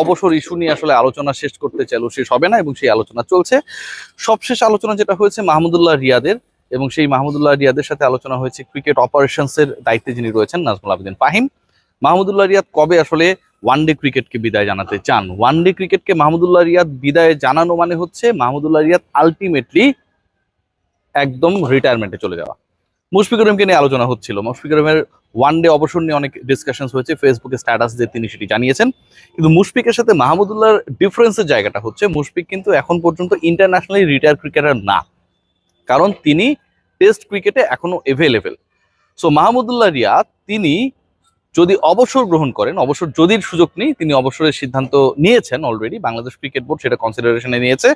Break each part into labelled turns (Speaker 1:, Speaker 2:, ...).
Speaker 1: অবসর ইস্যু নিয়ে আসলে আলোচনা শেষ করতে চাইলেও শেষ হবে না, এবং সেই আলোচনা চলছে। সবশেষ আলোচনা যেটা হয়েছে মাহমুদুল্লাহ রিয়াদের, এবং সেই মাহমুদুল্লাহ রিয়াদের সাথে আলোচনা হয়েছে ক্রিকেট অপারেশনস এর দায়িত্বে যিনি রয়েছেন নাজমুল আবেদিন ফাহিম। মাহমুদুল্লাহ রিয়াদ কবে আসলে ওয়ানডে ক্রিকেটকে বিদায় জানাতে চান? ওয়ানডে ক্রিকেটকে মাহমুদুল্লাহ রিয়াদ বিদায় জানানো মানে হচ্ছে মাহমুদুল্লাহ রিয়াদ আলটিমেটলি একদম রিটায়ারমেন্টে চলে যাওয়া। মুশফিকুর রহিমকে নিয়ে আলোচনা হচ্ছিল, মুশফিকুর রহিমের ওয়ানডে অবসর নিয়ে অনেক ডিসকাশন হয়েছে, ফেসবুকে স্ট্যাটাস দিয়ে তিনি সেটি জানিয়েছেন। কিন্তু মুশফিকের সাথে মাহমুদুল্লাহর ডিফারেন্সের জায়গাটা হচ্ছে মুশফিক কিন্তু এখন পর্যন্ত ইন্টারন্যাশনালি রিটায়ার ক্রিকেটার না, কারণ তিনি টেস্ট ক্রিকেটে এখনো এভেলেবেল। সো মাহমুদুল্লাহ রিয়াদ তিনি যদি অবসর গ্রহণ করেন, অবসর যদি সুযোগ নেই, তিনি অবসরের সিদ্ধান্ত নিয়েছেন অলরেডি, বাংলাদেশ ক্রিকেট বোর্ড সেটা কনসিডারেশনে নিয়েছে।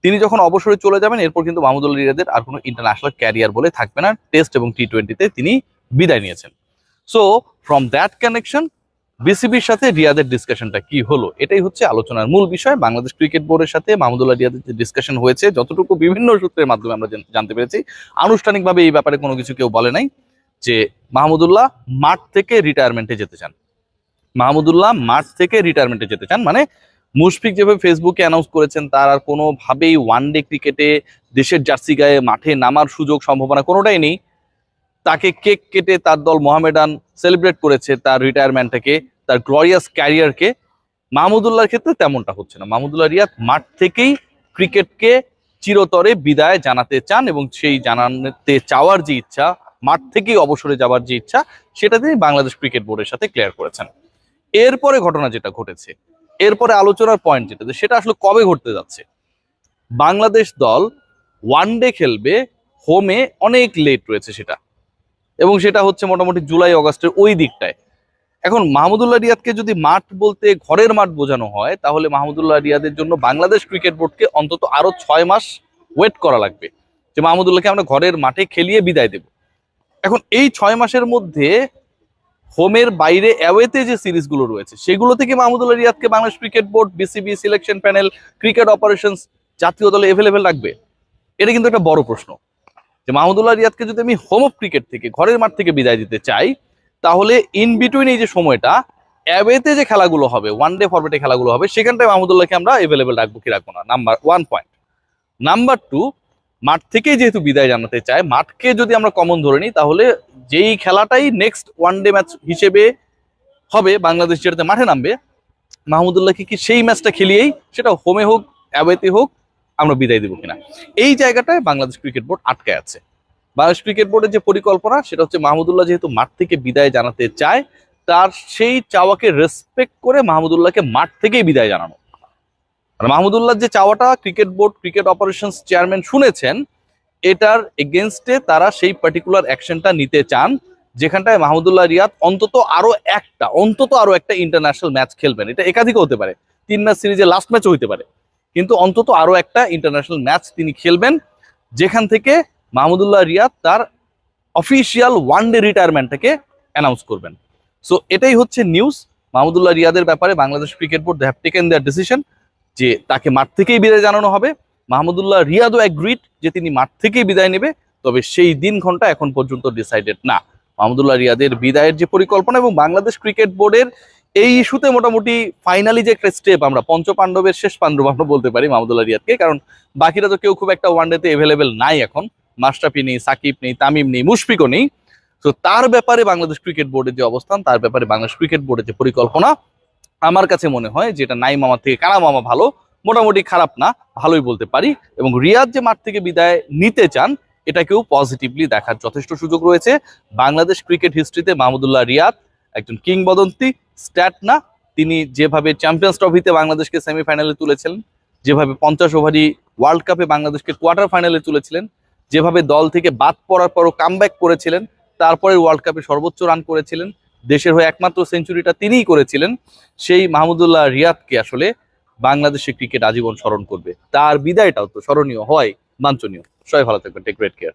Speaker 1: তিনি যখন অবসরে চলে যাবেন এরপর কিন্তু মাহমুদুল্লাহ রিয়াদের আর কোনো ইন্টারন্যাশনাল ক্যারিয়ার বলে থাকবে না, টেস্ট এবং টি-20তে তিনি বিদায় নিয়েছেন। সো ফ্রম দ্যাট কানেকশন বিসিবির সাথে রিয়াদের ডিসকাশনটা কি হলো, এটাই হচ্ছে আলোচনার মূল বিষয়। বাংলাদেশ ক্রিকেট বোর্ডের সাথে মাহমুদুল্লাহ রিয়াদের যে ডিসকাশন হয়েছে, যতটুকু বিভিন্ন সূত্রের মাধ্যমে আমরা জানতে পেরেছি, আনুষ্ঠানিকভাবে এই ব্যাপারে কোনো কিছু কেউ বলে নাই যে মাহমুদুল্লাহ মাঠ থেকে রিটায়ারমেন্টে যেতে চান। মাহমুদুল্লাহ মাঠ থেকে রিটায়ারমেন্টে যেতে চান মানে মুশফিক যেভাবে ফেসবুকে অ্যানাউন্স করেছেন তার আর কোনোভাবেই ওয়ানডে ক্রিকেটে দেশের জার্সি গায়ে মাঠে নামার সুযোগ সম্ভাবনা কোনোটাই নেই। তাকে কেক কেটে তার দল মোহামেডান সেলিব্রেট করেছে তার রিটায়ারমেন্টটাকে, তার গ্লোরিয়াস ক্যারিয়ারকে। মাহমুদুল্লাহর ক্ষেত্রে তেমনটা হচ্ছে না। মাহমুদুল্লাহ রিয়াদ মাঠ থেকেই ক্রিকেটকে চিরতরে বিদায় জানাতে চান, এবং সেই জানাতে চাওয়ার যে ইচ্ছা, মাঠ থেকেই অবসরে যাওয়ার যে ইচ্ছা, সেটা তিনি বাংলাদেশ ক্রিকেট বোর্ডের সাথে ক্লিয়ার করেছেন। এরপরে ঘটনা যেটা ঘটেছে, এরপরে আলোচনার পয়েন্ট যেটা, সেটা আসলে কবে ঘটতে যাচ্ছে। বাংলাদেশ দল ওয়ানডে খেলবে, হোমে অনেক লেট রয়েছে সেটা, এবং সেটা হচ্ছে মোটামুটি জুলাই অগাস্টের ওই দিকটায়। এখন মাহমুদুল্লাহ রিয়াদকে যদি মাঠ বলতে ঘরের মাঠ বোঝানো হয়, তাহলে মাহমুদুল্লাহ রিয়াদের জন্য বাংলাদেশ ক্রিকেট বোর্ডকে অন্তত আরো 6 মাস ওয়েট করা লাগবে যে মাহমুদুল্লাহকে আমরা ঘরের মাঠে খেলিয়ে বিদায় দেব। এখন এই 6 মাসের মধ্যে হোমের বাইরে অ্যাওয়েতে যে সিরিজগুলো রয়েছে সেগুলো থেকে মাহমুদুল্লাহ রিয়াদকে Bangladesh cricket board, BCB, selection panel, cricket operations জাতীয় দলে এভেলেবেল রাখবে। এটা কিন্তু একটা বড় প্রশ্ন যে মাহমুদুল্লাহ রিয়াদকে যদি আমি হোম অফ ক্রিকেট থেকে, ঘরের মাঠ থেকে বিদায় দিতে চাই, তাহলে ইন বিটুইন এই যে সময়টা অ্যাওয়েতে যে খেলাগুলো হবে, ওয়ানডে ফরম্যাটে খেলাগুলো হবে, সেখানটায় মাহমুদুল্লাহকে আমরা এভেলেবেল রাখবো কি রাখবো না, নাম্বার 1 পয়েন্ট। নাম্বার 2, মাঠ থেকেই যেহেতু বিদায় জানাতে চায়, মাঠকে যদি আমরা কমন ধরে নিই, তাহলে যেই খেলাটাই নেক্সট ওয়ানডে ম্যাচ হিসেবে হবে, বাংলাদেশ যেটাতে মাঠে নামবে, মাহমুদুল্লাহকে কি সেই ম্যাচটা খেলিয়েই, সেটা হোমে হোক অ্যাওয়েতে হোক, আমরা বিদায় দেবো কিনা, এই জায়গাটায় বাংলাদেশ ক্রিকেট বোর্ড আটকে আছে। বাংলাদেশ ক্রিকেট বোর্ডের যে পরিকল্পনা, সেটা হচ্ছে মাহমুদুল্লাহ যেহেতু মাঠ থেকে বিদায় জানাতে চায়, তার সেই চাওয়াকে রেসপেক্ট করে মাহমুদুল্লাহকে মাঠ থেকেই বিদায় জানানো। আর মাহমুদুল্লাহ যে চাওয়াটা cricket board, cricket operations chairman শুনেছেন, এটার এগেনস্টে তারা সেই পার্টিকুলার অ্যাকশনটা নিতে চান, যেখানটায় মাহমুদুল্লাহ রিয়াদ অন্তত আরো একটা ইন্টারন্যাশনাল ম্যাচ খেলবেন। এটা একাধিকও হতে পারে, 3 ম্যাচ সিরিজের লাস্ট ম্যাচও হতে পারে, কিন্তু অন্তত আরো একটা ইন্টারন্যাশনাল ম্যাচ তিনি খেলবেন, যেখান থেকে মাহমুদুল্লাহ রিয়াদ তার অফিসিয়াল ওয়ানডে রিটায়ারমেন্টটাকে অ্যানাউন্স করবেন। সো এটাই হচ্ছে নিউজ মাহমুদুল্লাহ রিয়াদের ব্যাপারে। Bangladesh cricket board they have taken their decision যে তাকে মাঠ থেকেই বিদায় জানানো হবে। মাহমুদুল্লাহ রিয়াদও অ্যাগ্রিড যে তিনি মাঠ থেকেই বিদায় নেবে, তবে সেই দিন ঘন্টা এখন পর্যন্ত ডিসাইডেড না। মাহমুদুল্লাহ রিয়াদের বিদায়ের যে পরিকল্পনা এবং বাংলাদেশ ক্রিকেট বোর্ডের এই ইস্যুতে মোটামুটি ফাইনালি যে একটা স্টেপ, আমরা পঞ্চপাণ্ডবের শেষ পাণ্ডব আমরা বলতে পারি মাহমুদুল্লাহ রিয়াদকে, কারণ বাকিরা তো কেউ খুব একটা ওয়ানডেতে এভেলেবেল নাই এখন। মাশরাফি নেই, সাকিব নেই, তামিম নেই, মুশফিকও নেই। তো তার ব্যাপারে বাংলাদেশ ক্রিকেট বোর্ডের যে অবস্থান, তার ব্যাপারে বাংলাদেশ ক্রিকেট বোর্ডের যে পরিকল্পনা, আমার কাছে মনে হয় যেটা নাই মামার থেকে কানা মামা ভালো, মোটামুটি খারাপ না, ভালোই বলতে পারি। এবং রিয়াদ যে মাঠ থেকে বিদায় নিতে চান, এটাকেও পজিটিভলি দেখার যথেষ্ট সুযোগ রয়েছে। বাংলাদেশ ক্রিকেট হিস্ট্রিতে মাহমুদুল্লাহ রিয়াদ একজন কিংবদন্তি, স্ট্যাট না। তিনি যেভাবে চ্যাম্পিয়ন্স ট্রফিতে বাংলাদেশকে সেমিফাইনালে তুলেছিলেন, যেভাবে 50 ওভারই ওয়ার্ল্ড কাপে বাংলাদেশকে কোয়ার্টার ফাইনালে তুলেছিলেন, যেভাবে দল থেকে বাদ পড়ার পরও কামব্যাক করেছিলেন, তারপরে ওয়ার্ল্ড কাপে সর্বোচ্চ রান করেছিলেন, দেশের হয়ে একমাত্র সেঞ্চুরিটা তিনিই করেছিলেন, সেই মাহমুদুল্লাহ রিয়াদকে আসলে বাংলাদেশের ক্রিকেট আজীবন স্মরণ করবে। তার বিদায়টাও তো স্মরণীয় হয়, বাঞ্ছনীয়। সবাই ভালো থাকবেন, টেক গ্রেট কেয়ার।